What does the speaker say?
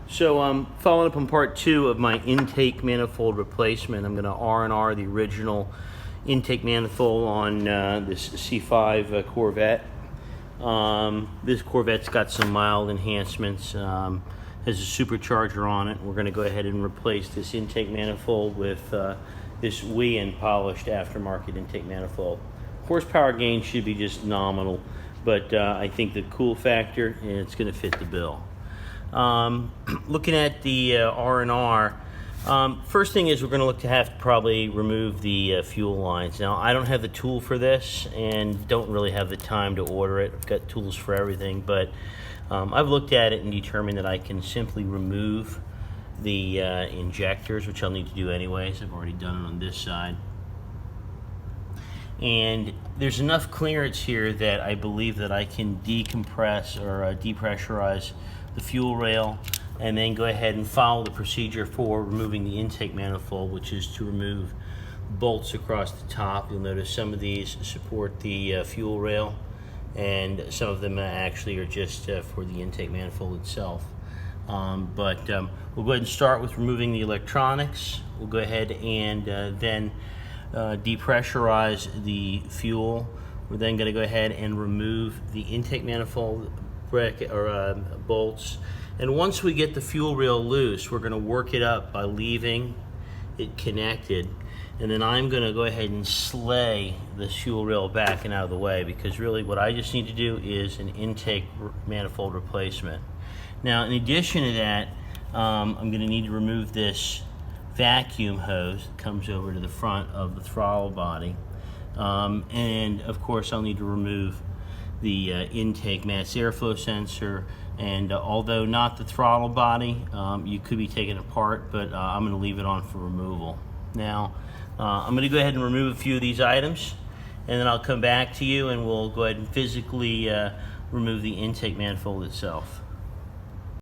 So following up on part two of my intake manifold replacement, I'm going to R&R the original intake manifold on this C5 Corvette. This Corvette's got some mild enhancements, has a supercharger on it. We're going to go ahead and replace this intake manifold with this Weiand polished aftermarket intake manifold. Horsepower gain should be just nominal, but I think the cool factor, it's going to fit the bill. Looking at the R&R, first thing is we're going to look to have to probably remove the fuel lines. Now, I don't have the tool for this and don't really have the time to order it. I've got tools for everything, but I've looked at it and determined that I can simply remove the injectors, which I'll need to do anyways. I've already done it on this side. And there's enough clearance here that I believe that I can decompress or depressurize the fuel rail and then go ahead and follow the procedure for removing the intake manifold, which is to remove bolts across the top. You'll notice some of these support the fuel rail and some of them actually are just for the intake manifold itself. We'll go ahead and start with removing the electronics. We'll go ahead and then depressurize the fuel. We're then going to go ahead and remove the intake manifold bolts, and once we get the fuel rail loose, we're going to work it up by leaving it connected, and then I'm going to go ahead and slay the fuel rail back and out of the way, because really what I just need to do is an intake manifold replacement. Now, in addition to that, I'm going to need to remove this vacuum hose that comes over to the front of the throttle body, and of course I'll need to remove the intake mass airflow sensor, and although not the throttle body, you could be taking it apart, but I'm going to leave it on for removal. Now, I'm going to go ahead and remove a few of these items, and then I'll come back to you and we'll go ahead and physically remove the intake manifold itself.